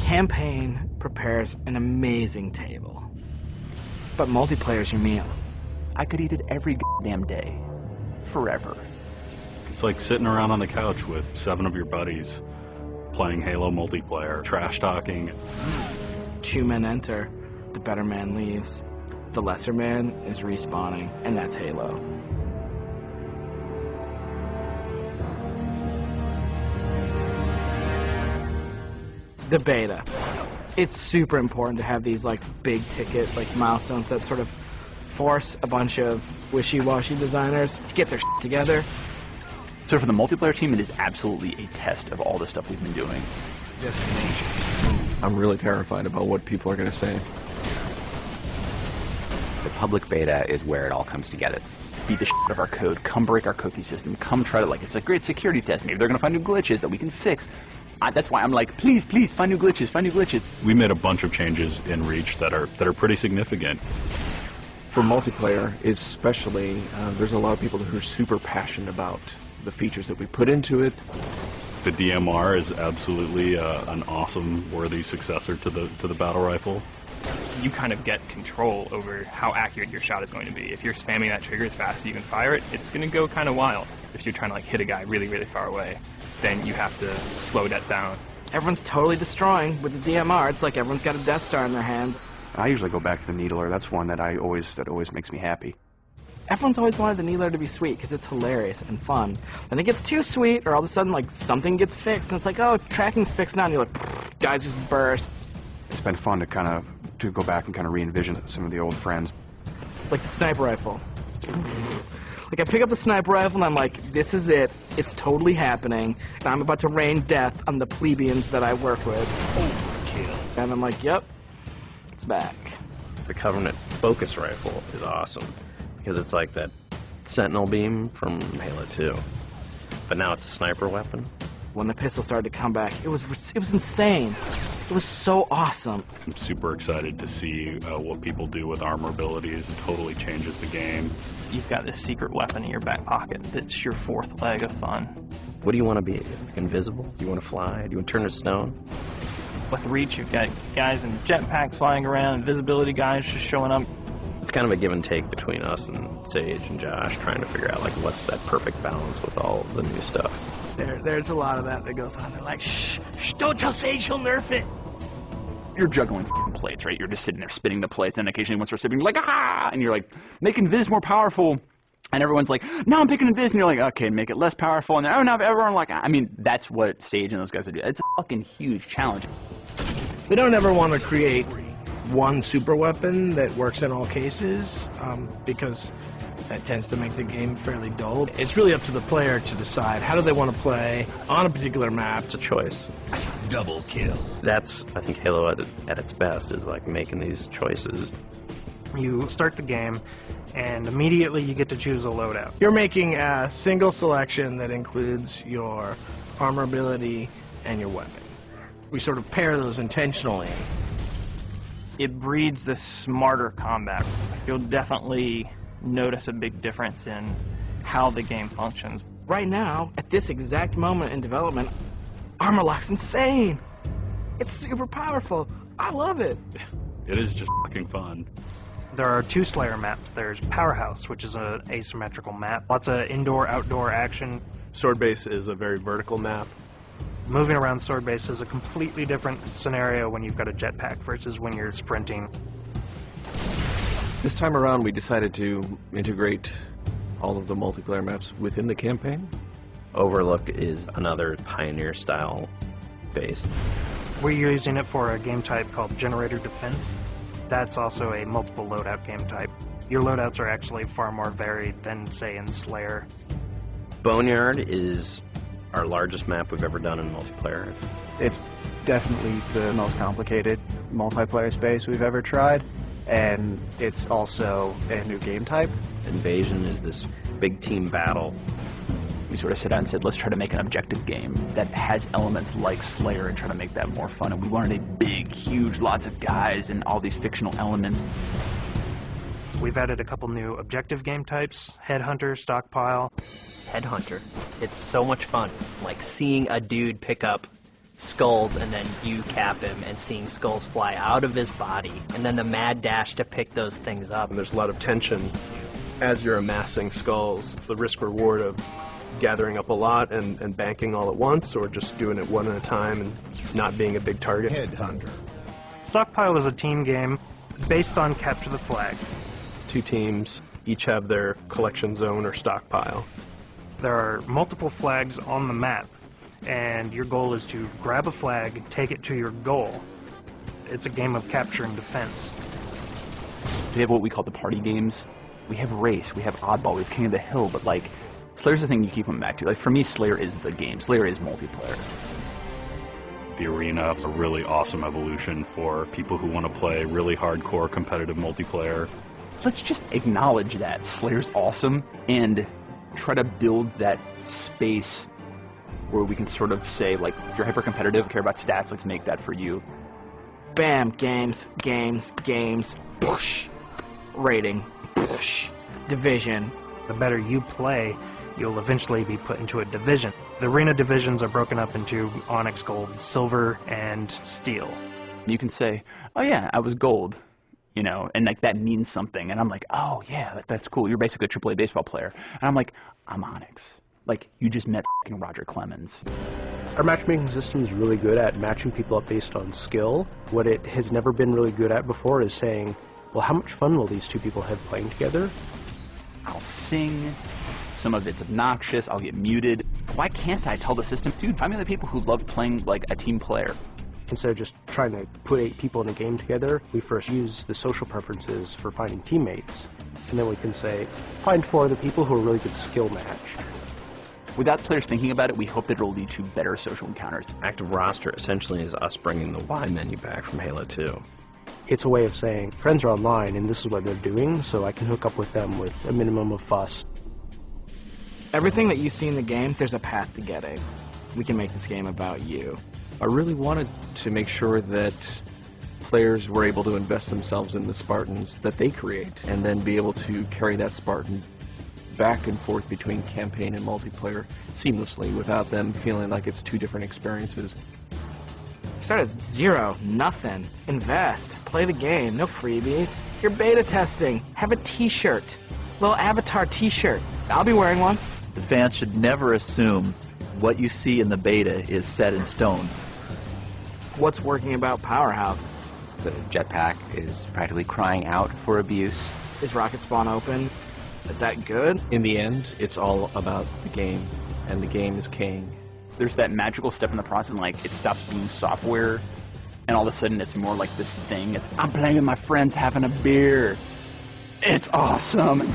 Campaign prepares an amazing table, but multiplayer's your meal. I could eat it every goddamn day, forever. It's like sitting around on the couch with 7 of your buddies, playing Halo multiplayer, trash talking. 2 men enter, the better man leaves. The lesser man is respawning, and that's Halo. The beta. It's super important to have these like big ticket like milestones that sort of force a bunch of wishy-washy designers to get their shit together. So for the multiplayer team, it is absolutely a test of all the stuff we've been doing. I'm really terrified about what people are going to say. The public beta is where it all comes together. Beat the shit out of our code, come break our cookie system, come try to, like, it's a great security test. Maybe they're going to find new glitches that we can fix. That's why I'm like, please, please, find new glitches, find new glitches. We made a bunch of changes in Reach that are pretty significant. For multiplayer, especially, there's a lot of people who are super passionate about the features that we put into it. The DMR is absolutely an awesome, worthy successor to the battle rifle. You kind of get control over how accurate your shot is going to be. If you're spamming that trigger as fast as you can fire it, it's going to go kind of wild. If you're trying to like hit a guy really, really far away, then you have to slow that down. Everyone's totally destroying with the DMR. It's like everyone's got a Death Star in their hands. I usually go back to the Needler. That's one that always makes me happy. Everyone's always wanted the Needler to be sweet because it's hilarious and fun. Then it gets too sweet, or all of a sudden like something gets fixed, and it's like, oh, tracking's fixed now, and you're like, guys just burst. It's been fun to kind of go back and kind of re-envision some of the old friends. Like the sniper rifle. Like I pick up the sniper rifle and I'm like, this is it. It's totally happening. And I'm about to rain death on the plebeians that I work with. Overkill. And I'm like, yep, it's back. The Covenant focus rifle is awesome because it's like that Sentinel beam from Halo 2, but now it's a sniper weapon. When the pistol started to come back, it was insane. It was so awesome. I'm super excited to see what people do with armor abilities. It totally changes the game. You've got this secret weapon in your back pocket that's your 4th leg of fun. What do you want to be? Like invisible? Do you want to fly? Do you want to turn to stone? With Reach, you've got guys in jetpacks flying around, invisibility guys just showing up. It's kind of a give and take between us and Sage and Josh trying to figure out like what's that perfect balance with all the new stuff. There's a lot of that goes on. They're like, shh, don't tell Sage, he'll nerf it. You're juggling plates, right? You're just sitting there spinning the plates, and occasionally once you're spinning, you're like, ah! And you're like, making Viz more powerful. And everyone's like, no, I'm picking Viz. And you're like, okay, make it less powerful. And then, oh, now everyone like, I mean, that's what Sage and those guys are doing. It's a fucking huge challenge. We don't ever want to create one super weapon that works in all cases, because that tends to make the game fairly dull. It's really up to the player to decide how do they want to play on a particular map. It's a choice. Double kill. That's, I think, Halo at its best is like making these choices. You start the game, and immediately you get to choose a loadout. You're making a single selection that includes your armor ability and your weapon. We sort of pair those intentionally. It breeds this smarter combat. You'll definitely notice a big difference in how the game functions. Right now, at this exact moment in development, Armor Lock's insane. It's super powerful. I love it. It is just fucking fun. There are 2 Slayer maps. There's Powerhouse, which is an asymmetrical map. Lots of indoor-outdoor action. Sword Base is a very vertical map. Moving around Sword Base is a completely different scenario when you've got a jetpack versus when you're sprinting. This time around, we decided to integrate all of the multiplayer maps within the campaign. Overlook is another Pioneer-style base. We're using it for a game type called Generator Defense. That's also a multiple loadout game type. Your loadouts are actually far more varied than, say, in Slayer. Boneyard is our largest map we've ever done in multiplayer. It's definitely the most complicated multiplayer space we've ever tried, and it's also a new game type. Invasion is this big team battle. We sort of sat down and said, let's try to make an objective game that has elements like Slayer and try to make that more fun. And we wanted a big, huge, lots of guys and all these fictional elements. We've added a couple new objective game types, Headhunter, Stockpile. Headhunter. It's so much fun. Like seeing a dude pick up skulls, and then you cap him and seeing skulls fly out of his body, and then the mad dash to pick those things up. And there's a lot of tension as you're amassing skulls. It's the risk-reward of gathering up a lot and banking all at once, or just doing it one at a time and not being a big target. Headhunter. Stockpile is a team game based on capture the flag. 2 teams, each have their collection zone or stockpile. There are multiple flags on the map, and your goal is to grab a flag, take it to your goal. It's a game of capture and defense. We have what we call the party games. We have Race, we have Oddball, we have King of the Hill, but like, Slayer's the thing you keep coming back to. Like, for me, Slayer is the game. Slayer is multiplayer. The arena is a really awesome evolution for people who want to play really hardcore competitive multiplayer. Let's just acknowledge that Slayer's awesome and try to build that space where we can sort of say, like, if you're hyper-competitive, care about stats, let's make that for you. Bam, games, push. Rating, push. Division. The better you play, you'll eventually be put into a division. The arena divisions are broken up into Onyx, Gold, Silver, and Steel. You can say, oh yeah, I was Gold, you know, and like that means something. And I'm like, oh yeah, that's cool. You're basically a AAA baseball player. And I'm like, I'm Onyx. Like, you just met f***ing Roger Clemens. Our matchmaking system is really good at matching people up based on skill. What it has never been really good at before is saying, well, how much fun will these 2 people have playing together? I'll sing. Some of it's obnoxious. I'll get muted. Why can't I tell the system, dude, I'm the people who love playing like a team player. Instead of just trying to put 8 people in a game together, we first use the social preferences for finding teammates. And then we can say, find 4 other people who are really good skill match. Without players thinking about it, we hope that it'll lead to better social encounters. Active roster essentially is us bringing the Y menu back from Halo 2. It's a way of saying, friends are online and this is what they're doing, so I can hook up with them with a minimum of fuss. Everything that you see in the game, there's a path to getting. We can make this game about you. I really wanted to make sure that players were able to invest themselves in the Spartans that they create, and then be able to carry that Spartan back and forth between campaign and multiplayer seamlessly without them feeling like it's 2 different experiences. Start at 0, nothing. Invest. Play the game. No freebies. You're beta testing. Have a t-shirt. Little avatar t-shirt. I'll be wearing one. The fans should never assume what you see in the beta is set in stone. What's working about Powerhouse? The jetpack is practically crying out for abuse. Is Rocket Spawn open? Is that good? In the end, it's all about the game, and the game is king. There's that magical step in the process, like, it stops being software, and all of a sudden it's more like this thing. I'm playing with my friends having a beer. It's awesome.